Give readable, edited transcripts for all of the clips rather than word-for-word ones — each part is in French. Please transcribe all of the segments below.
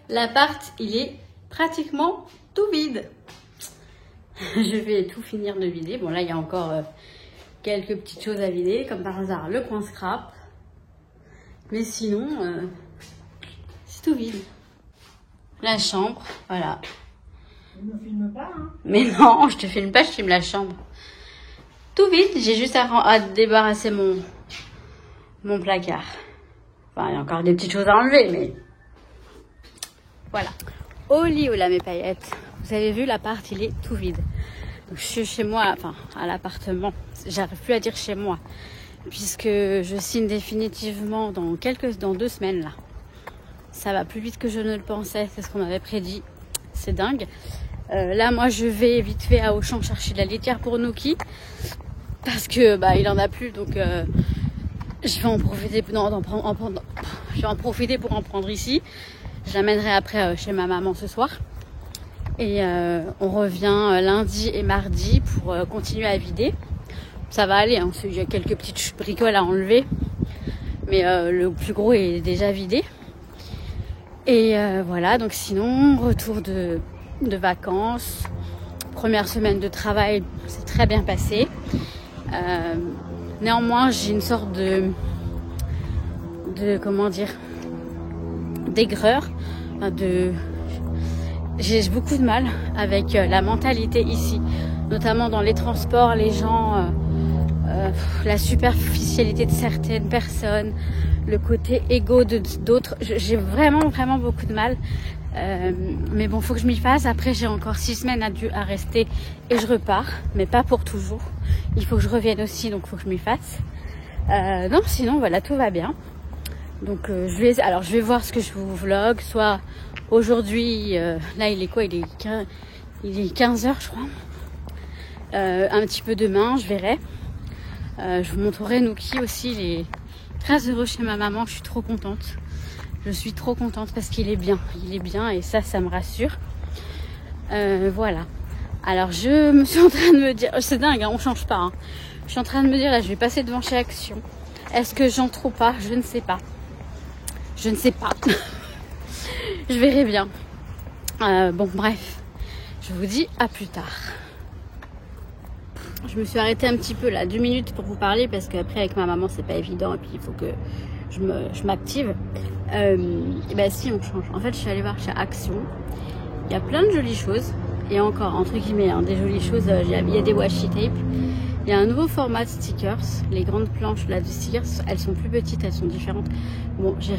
L'appart, il est pratiquement tout vide. Je vais tout finir de vider. Bon, là, il y a encore quelques petites choses à vider, comme par hasard le coin scrap. Mais sinon, c'est tout vide. La chambre, voilà. Tu ne me filmes pas, hein? Mais non, je te filme pas, je filme la chambre. Tout vide, j'ai juste à débarrasser mon placard. Enfin, il y a encore des petites choses à enlever, mais... Voilà. Au lit, oh là, mes paillettes. Vous avez vu, l'appart, il est tout vide. Donc, je suis chez moi, enfin, à l'appartement. J'arrive plus à dire chez moi. Puisque je signe définitivement dans 2 semaines, là. Ça va plus vite que je ne le pensais. C'est ce qu'on m'avait prédit. C'est dingue. Là, moi, je vais vite fait à Auchan chercher de la litière pour Nookie. Parce que, il en a plus. Donc, je vais en profiter, je vais en profiter pour en prendre ici. Je l'amènerai après chez ma maman ce soir. Et on revient lundi et mardi pour continuer à vider. Ça va aller, hein, il y a quelques petites bricoles à enlever. Mais le plus gros est déjà vidé. Et voilà, donc sinon, retour de vacances. Première semaine de travail, c'est très bien passé. Néanmoins, j'ai une sorte de comment dire, d'aigreur, j'ai beaucoup de mal avec la mentalité ici, notamment dans les transports, les gens, la superficialité de certaines personnes, le côté égo d'autres. J'ai vraiment beaucoup de mal. Mais bon, faut que je m'y fasse. Après, j'ai encore 6 semaines à rester et je repars, mais pas pour toujours. Il faut que je revienne aussi, donc il faut que je m'y fasse. Non, sinon, voilà, tout va bien. Donc, je vais voir ce que je vous vlog. Soit aujourd'hui, là, il est quoi? Il est 15h, je crois. Un petit peu demain, je verrai. Je vous montrerai Nookie aussi. Il est très heureux chez ma maman. Je suis trop contente. Je suis trop contente parce qu'il est bien. Il est bien et ça me rassure. Voilà. Alors, je me suis en train de me dire... C'est dingue, hein, on change pas. Hein. Je suis en train de me dire, là, je vais passer devant chez Action. Est-ce que j'entre ou pas? Je ne sais pas. Je ne sais pas. Je verrai bien. Bon, bref. Je vous dis à plus tard. Je me suis arrêtée un petit peu là, 2 minutes pour vous parler parce qu'après avec ma maman c'est pas évident et puis il faut que je m'active. Et ben si on change. En fait je suis allée voir chez Action. Il y a plein de jolies choses et encore entre guillemets hein, des jolies choses. Il y a des washi tape. Il y a un nouveau format de stickers. Les grandes planches là de stickers, elles sont plus petites, elles sont différentes. Bon, j'ai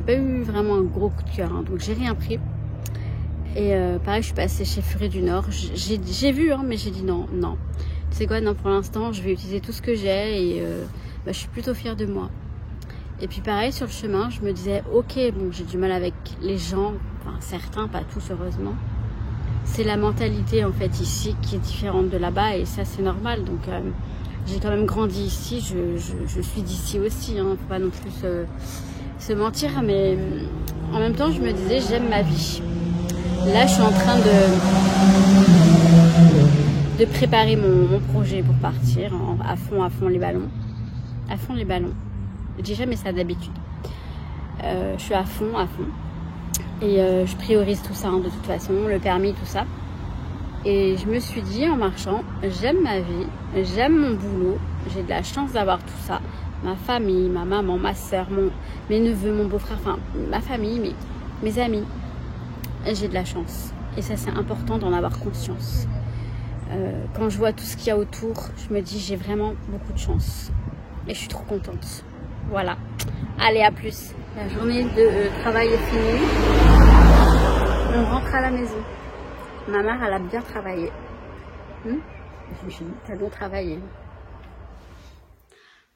pas eu vraiment un gros coup de cœur, hein, donc j'ai rien pris. Et pareil, je suis passée chez Furet du Nord. J'ai vu, hein, mais j'ai dit non. Tu sais quoi, non, pour l'instant, je vais utiliser tout ce que j'ai et je suis plutôt fière de moi. Et puis pareil, sur le chemin, je me disais, ok, bon, j'ai du mal avec les gens, enfin certains, pas tous heureusement. C'est la mentalité en fait ici qui est différente de là-bas et ça c'est normal. Donc j'ai quand même grandi ici, je suis d'ici aussi, hein, faut pas non plus se mentir, mais en même temps je me disais j'aime ma vie. Là je suis en train de préparer mon projet pour partir à fond les ballons. À fond les ballons. Je dis jamais ça d'habitude. Je suis à fond. Et je priorise tout ça, hein, de toute façon, le permis, tout ça. Et je me suis dit en marchant, j'aime ma vie, j'aime mon boulot, j'ai de la chance d'avoir tout ça. Ma famille, ma maman, ma soeur, mes neveux, mon beau-frère, enfin ma famille, mes amis. J'ai de la chance. Et ça c'est important d'en avoir conscience. Quand je vois tout ce qu'il y a autour, je me dis j'ai vraiment beaucoup de chance. Et je suis trop contente. Voilà. Allez, à plus. La journée de travail est finie. On rentre à la maison. Ma mère, elle a bien travaillé. T'as bien travaillé.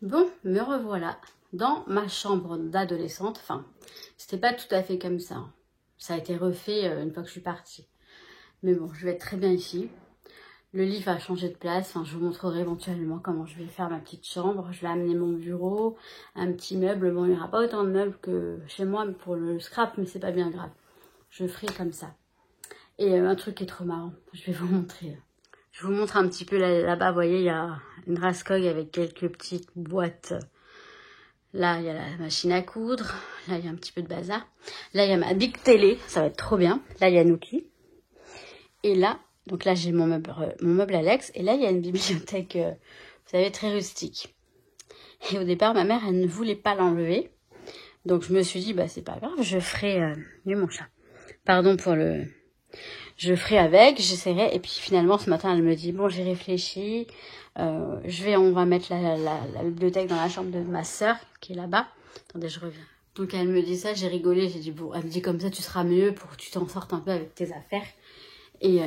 Bon, me revoilà dans ma chambre d'adolescente. Enfin, c'était pas tout à fait comme ça. Ça a été refait une fois que je suis partie. Mais bon, je vais être très bien ici. Le lit va changer de place. Enfin, je vous montrerai éventuellement comment je vais faire ma petite chambre. Je vais amener mon bureau, un petit meuble. Bon, il n'y aura pas autant de meubles que chez moi pour le scrap, mais c'est pas bien grave. Je ferai comme ça. Et un truc qui est trop marrant, je vais vous montrer. Je vous montre un petit peu là-bas, vous voyez, il y a une Raskog avec quelques petites boîtes. Là, il y a la machine à coudre. Là, il y a un petit peu de bazar. Là, il y a ma big télé, ça va être trop bien. Là, il y a Nuki. Et là, donc là, j'ai mon meuble Alex. Et là, il y a une bibliothèque, vous savez, très rustique. Et au départ, ma mère, elle ne voulait pas l'enlever. Donc, je me suis dit, bah, c'est pas grave, je ferai... mon chat. Pardon pour le... Je ferai avec, j'essaierai. Et puis, finalement, ce matin, elle me dit, bon, j'ai réfléchi. On va mettre la bibliothèque dans la chambre de ma sœur, qui est là-bas. Attendez, je reviens. Donc, elle me dit ça, j'ai rigolé. J'ai dit, bon, elle me dit, comme ça, tu seras mieux pour que tu t'en sortes un peu avec tes affaires. Et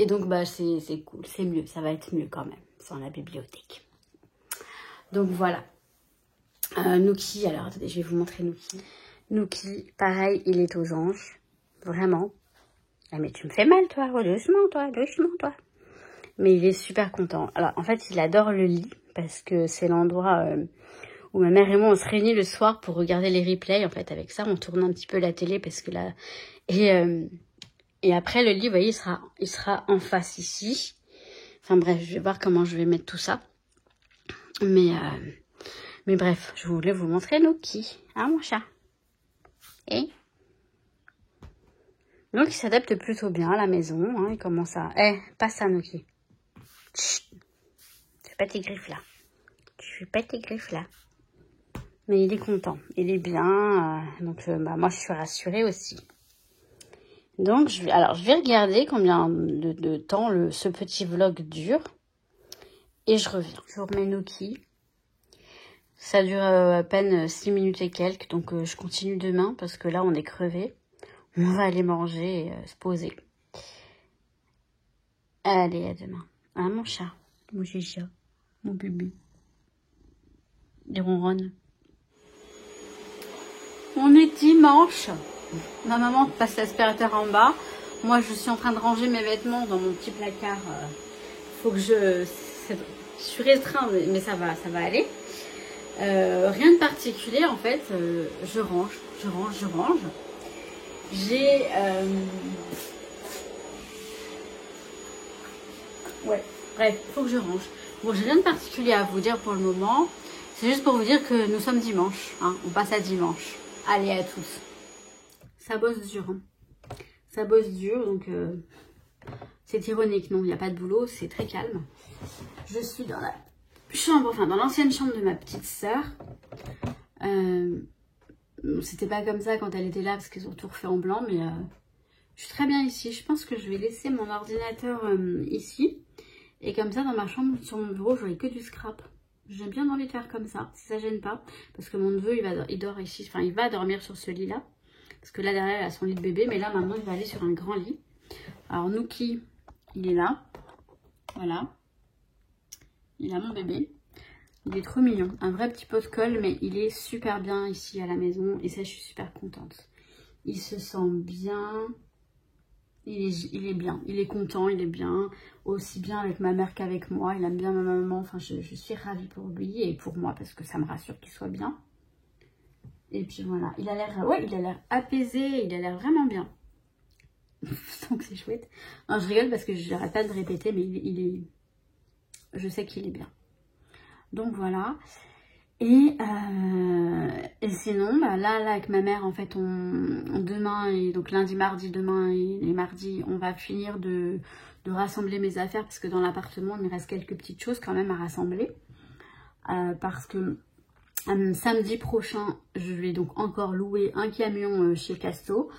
donc, bah, c'est cool, c'est mieux. Ça va être mieux quand même, sans la bibliothèque. Donc, voilà. Nuki, alors attendez, je vais vous montrer Nuki. Nuki, pareil, il est aux anges. Vraiment. Ah, mais tu me fais mal, toi. Oh, doucement, toi. Mais il est super content. Alors, en fait, il adore le lit parce que c'est l'endroit où ma mère et moi, on se réunit le soir pour regarder les replays. En fait, avec ça, on tourne un petit peu la télé parce que là... Et après, le lit, vous voyez, il sera en face ici. Enfin bref, je vais voir comment je vais mettre tout ça. Mais bref, je voulais vous montrer Nuki, hein, mon chat. Et donc, il s'adapte plutôt bien à la maison. Hein, il commence à... passe ça, Nuki. Chut. Tu fais pas tes griffes, là. Mais il est content. Il est bien. Donc, moi, je suis rassurée aussi. Donc, je vais regarder combien de temps ce petit vlog dure. Et je reviens. Je remets Nuki. Ça dure à peine 6 minutes et quelques. Donc, je continue demain parce que là, on est crevés. On va aller manger et se poser. Allez, à demain. Ah, mon chat. Mon chat. Mon bébé. Il ronronne. On est dimanche. Ma maman passe l'aspirateur en bas. Moi, je suis en train de ranger mes vêtements dans mon petit placard. Faut que je suis restreinte, mais ça va aller. Rien de particulier, en fait. Je range. J'ai... Ouais, bref, faut que je range. Bon, j'ai rien de particulier à vous dire pour le moment. C'est juste pour vous dire que nous sommes dimanche. Hein, on passe à dimanche. Allez, à tous. Ça bosse dur. Hein. Ça bosse dur, donc... c'est ironique, non, il n'y a pas de boulot, c'est très calme. Je suis dans la chambre, enfin dans l'ancienne chambre de ma petite sœur. C'était pas comme ça quand elle était là parce qu'ils ont tout refait en blanc, mais je suis très bien ici. Je pense que je vais laisser mon ordinateur ici. Et comme ça, dans ma chambre, sur mon bureau, j'aurai que du scrap. J'ai bien envie de faire comme ça, si ça gêne pas. Parce que mon neveu, il dort ici, enfin il va dormir sur ce lit-là. Parce que là derrière, il a son lit de bébé, mais là maintenant, il va aller sur un grand lit. Alors Nuki, il est là. Voilà. Il a mon bébé. Il est trop mignon. Un vrai petit pot de colle, mais il est super bien ici à la maison. Et ça, je suis super contente. Il se sent bien. Il est bien. Il est content, il est bien. Aussi bien avec ma mère qu'avec moi. Il aime bien ma maman. Enfin, je suis ravie pour lui et pour moi parce que ça me rassure qu'il soit bien. Et puis voilà. Il a l'air apaisé. Il a l'air vraiment bien. Donc c'est chouette. Non, je rigole parce que je n'arrête pas de répéter, mais je sais qu'il est bien. Donc voilà. Et sinon, bah là avec ma mère, en fait, demain, et donc lundi, mardi, demain et mardi, on va finir de rassembler mes affaires parce que dans l'appartement, il me reste quelques petites choses quand même à rassembler. Parce que samedi prochain, je vais donc encore louer un camion chez Casto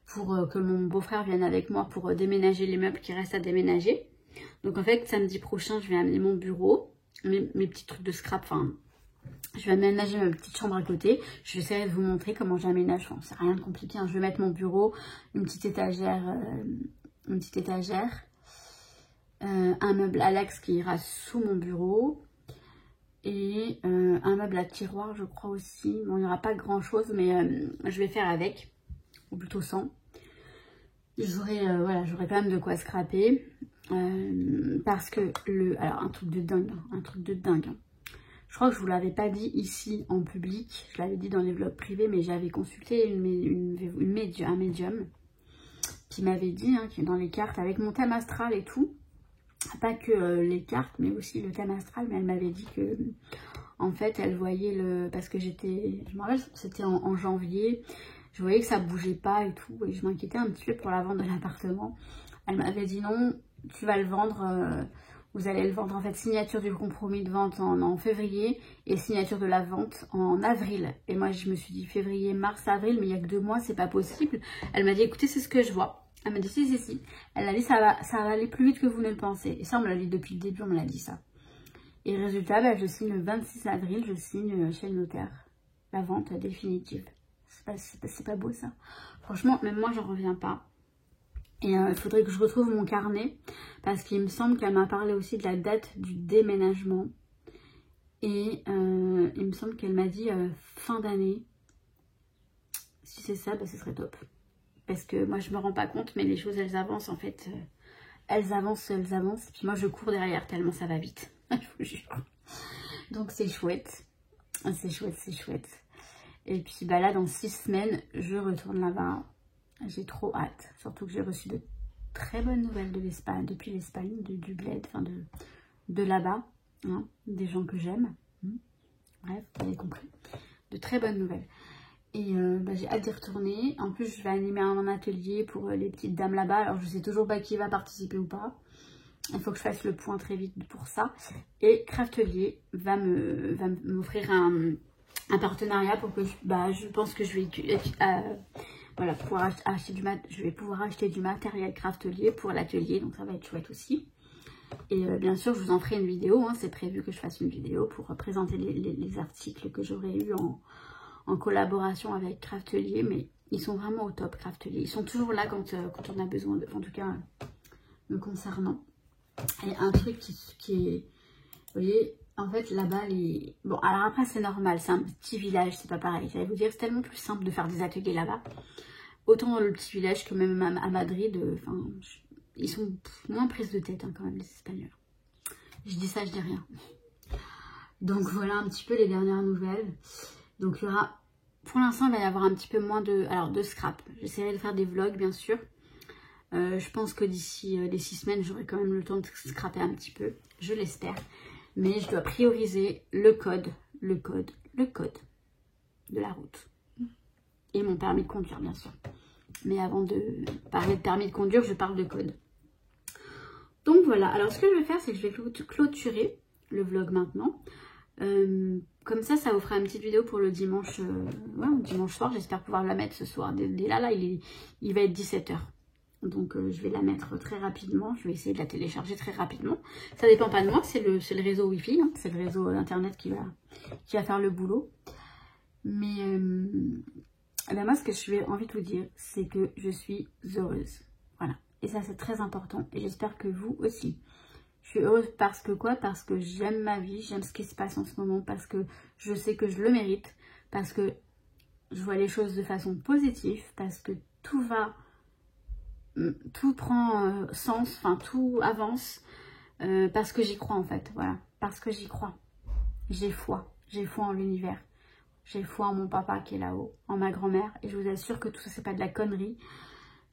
pour que mon beau-frère vienne avec moi pour déménager les meubles qui restent à déménager. Donc en fait, samedi prochain, je vais amener mon bureau, mes petits trucs de scrap, enfin, je vais aménager ma petite chambre à côté. Je vais essayer de vous montrer comment j'aménage. Enfin, c'est rien de compliqué. Hein. Je vais mettre mon bureau, une petite étagère, un meuble Alex qui ira sous mon bureau et un meuble à tiroir, je crois aussi. Bon, il n'y aura pas grand chose, mais je vais faire avec, ou plutôt sans. J'aurai quand même de quoi scraper parce que alors un truc de dingue, hein. Je crois que je vous l'avais pas dit ici en public, je l'avais dit dans les vlogs privés, mais j'avais consulté un médium qui m'avait dit, hein, qui est dans les cartes avec mon thème astral et tout, pas que les cartes, mais aussi le thème astral. Mais elle m'avait dit que, en fait, elle voyait le... Parce que j'étais... Je me rappelle, c'était en janvier. Je voyais que ça bougeait pas et tout. Et je m'inquiétais un petit peu pour la vente de l'appartement. Elle m'avait dit non, tu vas le vendre... vous allez le vendre, en fait, signature du compromis de vente en février et signature de la vente en avril. Et moi, je me suis dit février, mars, avril, mais il n'y a que 2 mois, c'est pas possible. Elle m'a dit, écoutez, c'est ce que je vois. Elle m'a dit, si. Elle a dit, ça va aller plus vite que vous ne le pensez. Et ça, on me l'a dit depuis le début, on me l'a dit ça. Et résultat, bah, je signe le 26 avril, je signe chez le notaire la vente définitive. C'est pas beau, ça. Franchement, même moi, j'en reviens pas. Et il faudrait que je retrouve mon carnet parce qu'il me semble qu'elle m'a parlé aussi de la date du déménagement. Et il me semble qu'elle m'a dit fin d'année. Si c'est ça, bah, ce serait top. Parce que moi, je me rends pas compte, mais les choses, elles avancent en fait. Elles avancent. Et puis moi, je cours derrière tellement ça va vite. Je vous jure. Donc c'est chouette. C'est chouette. Et puis bah, là, dans 6 semaines, je retourne là-bas. J'ai trop hâte, surtout que j'ai reçu de très bonnes nouvelles de l'Espagne, depuis l'Espagne, du bled, enfin de là-bas, hein, des gens que j'aime. Bref, vous avez compris. De très bonnes nouvelles. Et bah, j'ai hâte d'y retourner. En plus, je vais animer un atelier pour les petites dames là-bas. Alors, je sais toujours pas qui va participer ou pas. Il faut que je fasse le point très vite pour ça. Et Craftelier va m'offrir un partenariat pour que je pense que je vais... voilà, je vais pouvoir acheter du matériel Craftelier pour l'atelier, donc ça va être chouette aussi. Et bien sûr, je vous en ferai une vidéo, hein, c'est prévu que je fasse une vidéo pour présenter les articles que j'aurais eu en collaboration avec Craftelier, mais ils sont vraiment au top, Craftelier. Ils sont toujours là quand on a besoin de, en tout cas, me concernant. Et un truc qui est, vous voyez, en fait, là-bas, bon, alors après, c'est normal, c'est un petit village, c'est pas pareil. J'allais vous dire, c'est tellement plus simple de faire des ateliers là-bas. Autant dans le petit village que même à Madrid, ils sont moins prises de tête, hein, quand même, les Espagnols. Je dis ça, je dis rien. Donc voilà un petit peu les dernières nouvelles. Donc il y aura, pour l'instant, il va y avoir un petit peu moins de scrap. J'essaierai de faire des vlogs, bien sûr. Je pense que d'ici les 6 semaines, j'aurai quand même le temps de scraper un petit peu. Je l'espère. Mais je dois prioriser le code de la route. Et mon permis de conduire, bien sûr. Mais avant de parler de permis de conduire, je parle de code. Donc voilà. Alors, ce que je vais faire, c'est que je vais clôturer le vlog maintenant. Comme ça vous fera une petite vidéo pour le dimanche, dimanche soir. J'espère pouvoir la mettre ce soir. Dès là, il va être 17 h. Donc, je vais la mettre très rapidement. Je vais essayer de la télécharger très rapidement. Ça dépend pas de moi. C'est le réseau Wi-Fi. Hein, c'est le réseau Internet qui va faire le boulot. Mais... ben moi, ce que j'ai envie de vous dire, c'est que je suis heureuse. Voilà. Et ça, c'est très important. Et j'espère que vous aussi. Je suis heureuse parce que quoi? Parce que j'aime ma vie, j'aime ce qui se passe en ce moment, parce que je sais que je le mérite, parce que je vois les choses de façon positive, parce que tout prend sens, enfin tout avance, parce que j'y crois en fait. Voilà. Parce que j'y crois. J'ai foi en l'univers. J'ai foi en mon papa qui est là-haut, en ma grand-mère. Et je vous assure que tout ça, c'est pas de la connerie.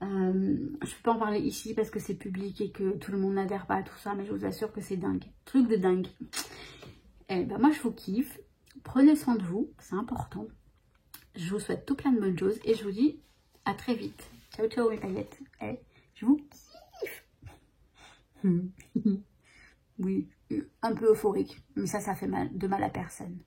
Je ne peux pas en parler ici parce que c'est public et que tout le monde n'adhère pas à tout ça. Mais je vous assure que c'est dingue. Truc de dingue. Et ben moi, je vous kiffe. Prenez soin de vous. C'est important. Je vous souhaite tout plein de bonnes choses. Et je vous dis à très vite. Ciao, ciao mes paillettes. Et je vous kiffe. Oui, un peu euphorique. Mais ça fait de mal à personne.